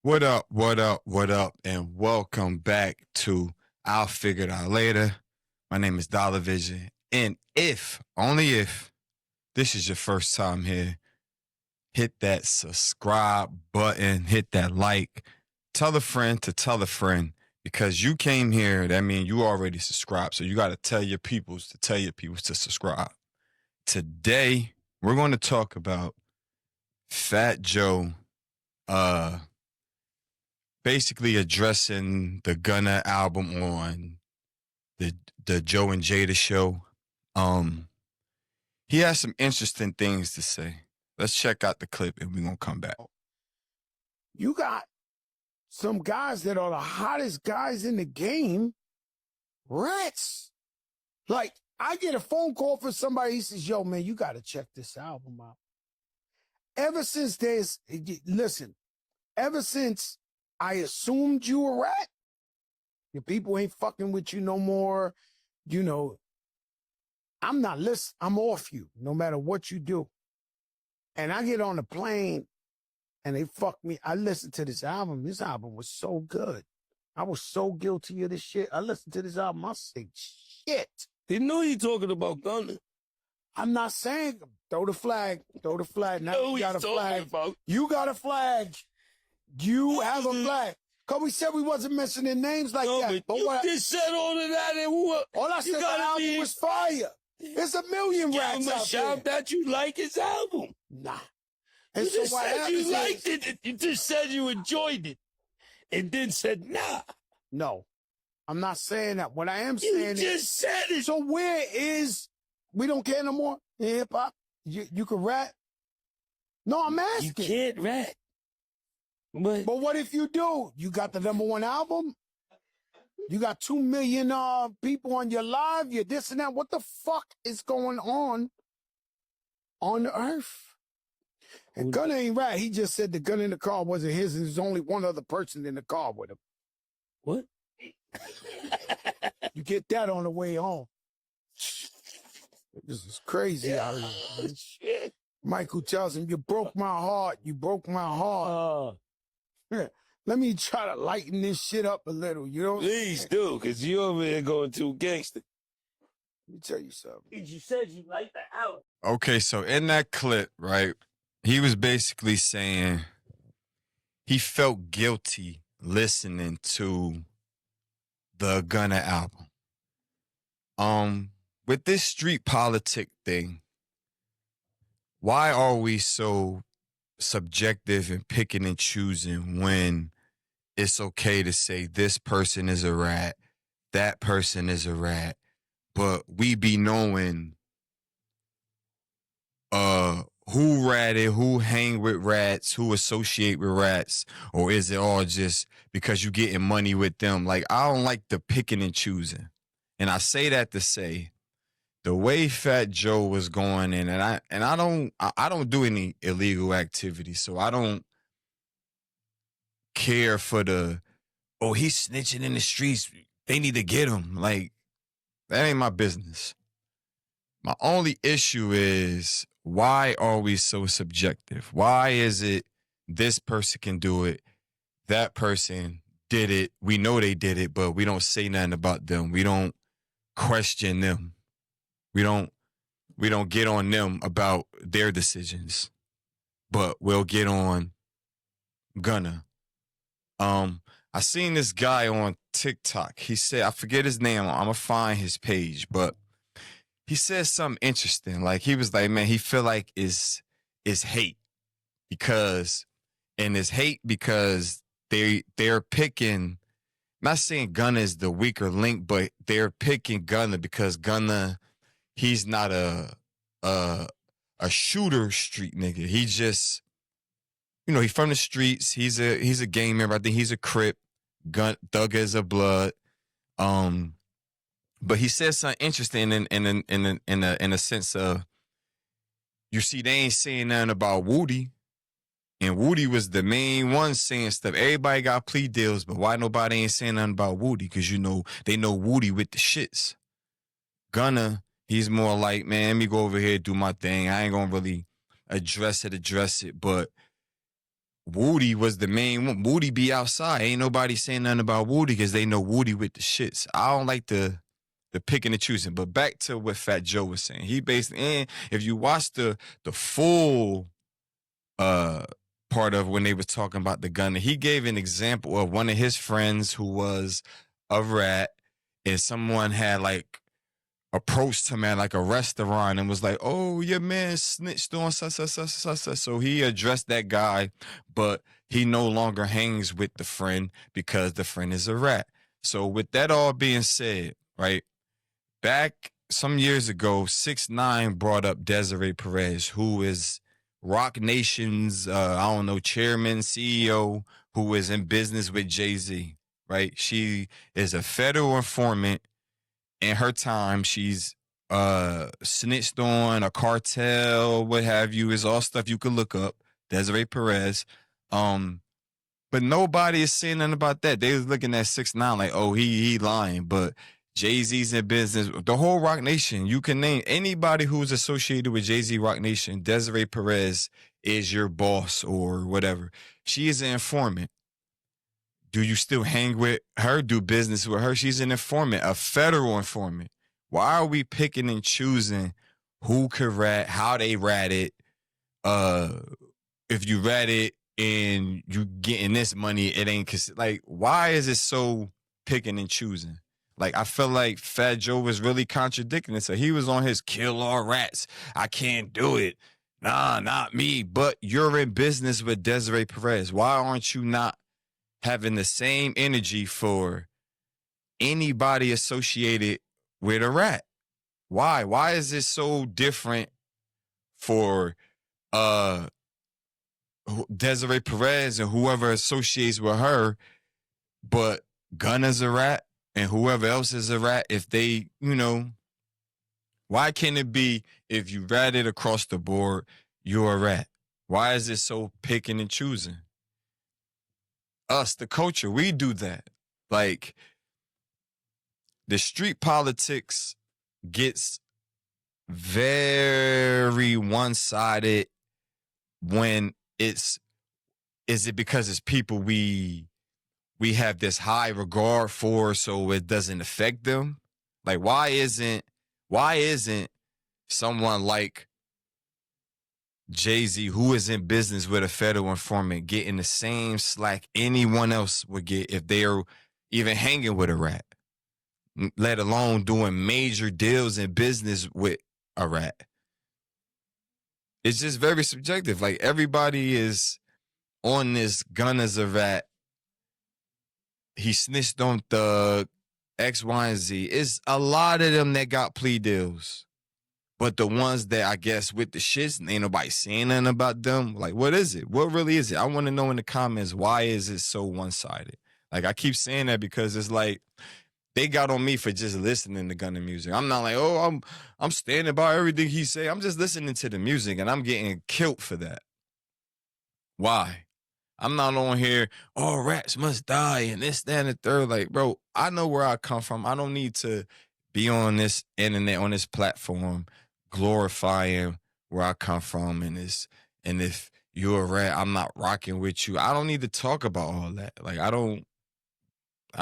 What up, what up, what up, and welcome back to I'll Figure It Out Later. My name is DollaVision, and if, only if, this is your first time here, hit that subscribe button, hit that like, tell a friend to tell a friend, because you came here, that means you already subscribed, so you got to tell your peoples to tell your peoples to subscribe. Today, we're going to talk about Fat Joe, uh, basically addressing the Gunna album on the Joe and Jada show. Um, he has some interesting things to say. Let's check out the clip and we're gonna come back. You got some guys that are the hottest guys in the game, rats. Like, I get a phone call from somebody, he says, yo, man, you got to check this album out. Ever since ever since I assumed you a rat, your people ain't fucking with you no more, you know, I'm not listening. I'm off you, no matter what you do. And I get on the plane and they fuck me. I listened to this album. This album was so good. I was so guilty of this shit. I listened to this album. I say, shit. He knew you talking about Gunna. I'm not saying throw the flag. Throw the flag. Now you got a flag. You got a flag. You have a flag. Because we said we wasn't mentioning names like that. But you just said all of that and what? All I said the album was fire. There's a million rats out shout there. that you like his album. Nah. And You so just said you liked it. You just said you enjoyed it. And then said, nah. No. I'm not saying that. What I am saying is... You just said it. So where is... We don't care no more in hip-hop? You can rap? No, I'm asking. You can't rap. But what if you do? You got the #1 album? You got 2 million people on your live? You're this and that. What the fuck is going on Earth? And Gunna ain't right. He just said the gun in the car wasn't his, and there's only one other person in the car with him. What? You get that on the way home. This is crazy out here, man. Shit. Michael tells him, you broke my heart. You broke my heart. Let me try to lighten this shit up a little, you know? Please do, because you over there going too gangster. Let me tell you something. You said you liked the album. Okay, so in that clip, right, he was basically saying he felt guilty listening to the Gunna album. With this street politic thing, why are we so subjective and picking and choosing when it's okay to say this person is a rat, that person is a rat, but we be knowing who ratted, who hang with rats, who associate with rats, or is it all just because you getting money with them? Like, I don't like the picking and choosing. And I say that to say the way Fat Joe was going in, and I don't do any illegal activity, so I don't care for he's snitching in the streets, they need to get him. Like, that ain't my business. My only issue is, why are we so subjective? Why is it this person can do it, that person did it, we know they did it, but we don't say nothing about them. We don't question them. We don't get on them about their decisions, but we'll get on Gunna. I seen this guy on TikTok. He said, I forget his name. I'm gonna find his page, but he said something interesting. Like, he was like, man, he feel like it's hate because they're picking. Not saying Gunna is the weaker link, but they're picking Gunna because Gunna, he's not a shooter street nigga. He just, he's from the streets. He's a gang member. I think he's a Crip. Thug is a Blood. But he said something interesting in a sense of, you see, they ain't saying nothing about Woody. And Woody was the main one saying stuff. Everybody got plea deals, but why nobody ain't saying nothing about Woody? Because, they know Woody with the shits. Gunna, he's more like, man, let me go over here, do my thing. I ain't going to really address it, but Woody was the main one. Woody be outside. Ain't nobody saying nothing about Woody because they know Woody with the shits. I don't like the picking and choosing. But back to what Fat Joe was saying. He basically, and if you watch the full part of when they was talking about the Gunna, he gave an example of one of his friends who was a rat, and someone had like approached him at like a restaurant and was like, "Oh, your man snitched on such, such, such, such, such." So he addressed that guy, but he no longer hangs with the friend because the friend is a rat. So with that all being said, right, back some years ago, 6ix9ine brought up Desiree Perez, who is Rock Nation's I don't know, chairman, CEO, who is in business with Jay-Z, right? She is a federal informant. In her time, she's snitched on a cartel, what have you. Is all stuff you could look up. Desiree Perez. But nobody is saying nothing about that. They was looking at 6ix9ine like, oh, he lying. But Jay-Z's in business. The whole Rock Nation, you can name anybody who's associated with Jay-Z Rock Nation. Desiree Perez is your boss or whatever. She is an informant. Do you still hang with her, do business with her? She's an informant, a federal informant. Why are we picking and choosing who could rat, how they rat it? If you rat it and you getting this money, it ain't, like, why is it so picking and choosing? Like, I feel like Fat Joe was really contradicting it. So he was on his kill all rats. I can't do it. Nah, not me. But you're in business with Desiree Perez. Why aren't you not having the same energy for anybody associated with a rat? Why? Why is it so different for Desiree Perez and whoever associates with her, but Gunna's a rat and whoever else is a rat? If they, why can't it be if you rat it across the board, you're a rat? Why is it so picking and choosing? Us, the culture, we do that. Like, the street politics gets very one-sided when is it because it's people we have this high regard for, so it doesn't affect them? Like, why isn't someone like Jay-Z, who is in business with a federal informant, getting the same slack anyone else would get if they're even hanging with a rat, let alone doing major deals in business with a rat? It's just very subjective. Like, everybody is on this Gunna's a rat. He snitched on Thug, X, Y, and Z. It's a lot of them that got plea deals. But the ones that, I guess, with the shits, ain't nobody saying nothing about them. Like, what is it? What really is it? I want to know in the comments, why is it so one-sided? Like, I keep saying that because it's like, they got on me for just listening to Gunna music. I'm not like, oh, I'm standing by everything he say. I'm just listening to the music, and I'm getting killed for that. Why? I'm not on here, oh, rats must die, and this, that, and the third. Like, bro, I know where I come from. I don't need to be on this internet, on this platform, glorifying where I come from, and if you're a rat, I'm not rocking with you. I don't need to talk about all that. Like, I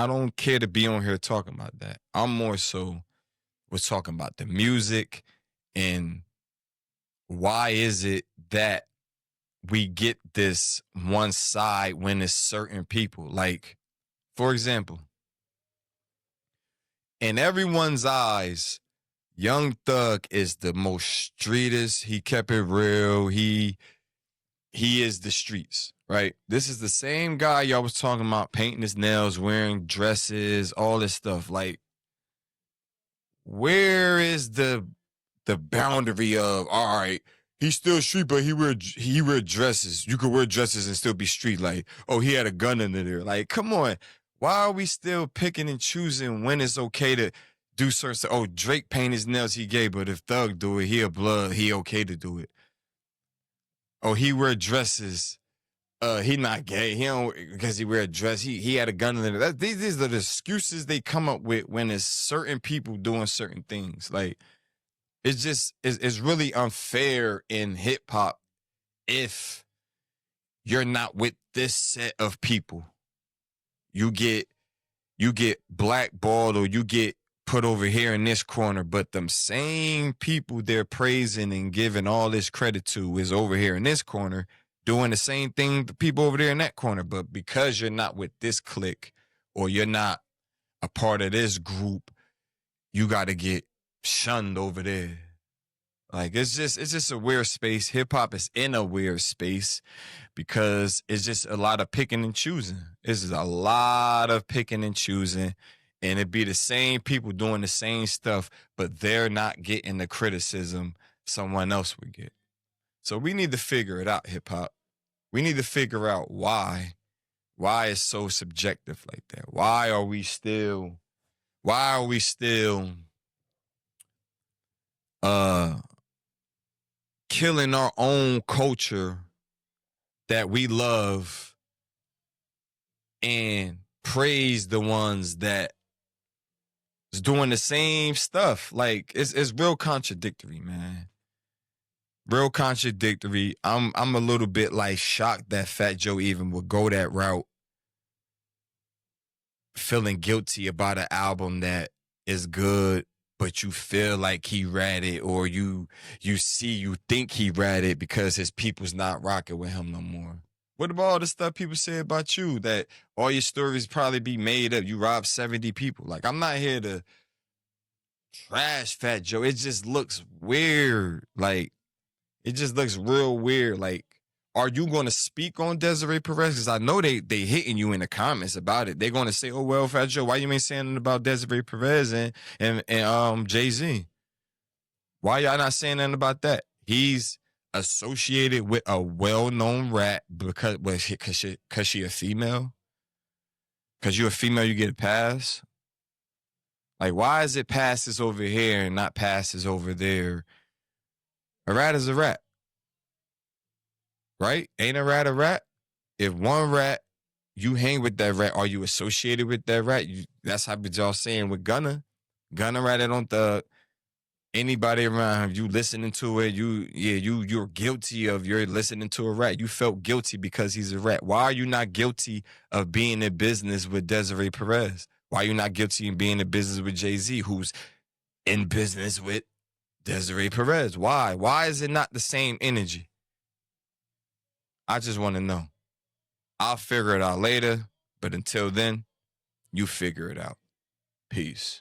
don't care to be on here talking about that. I'm more so was talking about the music and why is it that we get this one side when it's certain people. Like, for example, in everyone's eyes, Young Thug is the most streetest. He kept it real. He is the streets, right? This is the same guy y'all was talking about, painting his nails, wearing dresses, all this stuff. Like, where is the boundary of, all right, he's still street, but he wear dresses. You could wear dresses and still be street. Like, oh, he had a gun in there. Like, come on. Why are we still picking and choosing when it's okay to do certain stuff? Oh, Drake paint his nails, he gay, but if Thug do it, he a blood, he okay to do it. Oh, he wear dresses. He not gay. He don't, because he wear a dress. He had a gun in there. These are the excuses they come up with when it's certain people doing certain things. Like, it's just, it's really unfair in hip hop if you're not with this set of people. You get blackballed or you get put over here in this corner, but them same people they're praising and giving all this credit to is over here in this corner doing the same thing the people over there in that corner. But because you're not with this clique or you're not a part of this group, you got to get shunned over there. Like it's just a weird space. Hip hop is in a weird space because it's just a lot of picking and choosing. It's just a lot of picking and choosing, and it be the same people doing the same stuff, but they're not getting the criticism someone else would get. So we need to figure it out, hip hop. We need to figure out why it's so subjective like that. Why are we still killing our own culture that we love and praise the ones that is doing the same stuff? Like it's real contradictory, man. Real contradictory. I'm a little bit like shocked that Fat Joe even would go that route, feeling guilty about an album that is good, but you feel like he ratted, or you think he ratted because his people's not rocking with him no more. What about all the stuff people say about you, that all your stories probably be made up? You robbed 70 people. Like, I'm not here to trash Fat Joe. It just looks weird. Like, it just looks real weird. Like, are you going to speak on Desiree Perez? Because I know they hitting you in the comments about it. They're going to say, "Oh well, Fat Joe, why you ain't saying nothing about Desiree Perez and Jay-Z? Why y'all not saying nothing about that?" He's associated with a well-known rat because she a female. Because you're a female, you get a pass. Like, why is it passes over here and not passes over there? A rat is a rat. Right? Ain't a rat a rat? If one rat, you hang with that rat, are you associated with that rat? That's how y'all saying with Gunna. Gunna ratted on Thug. Anybody around you listening to it, you're guilty of you're listening to a rat. You felt guilty because he's a rat. Why are you not guilty of being in business with Desiree Perez? Why are you not guilty of being in business with Jay-Z, who's in business with Desiree Perez? Why? Why is it not the same energy? I just want to know. I'll figure it out later, but until then, you figure it out. Peace.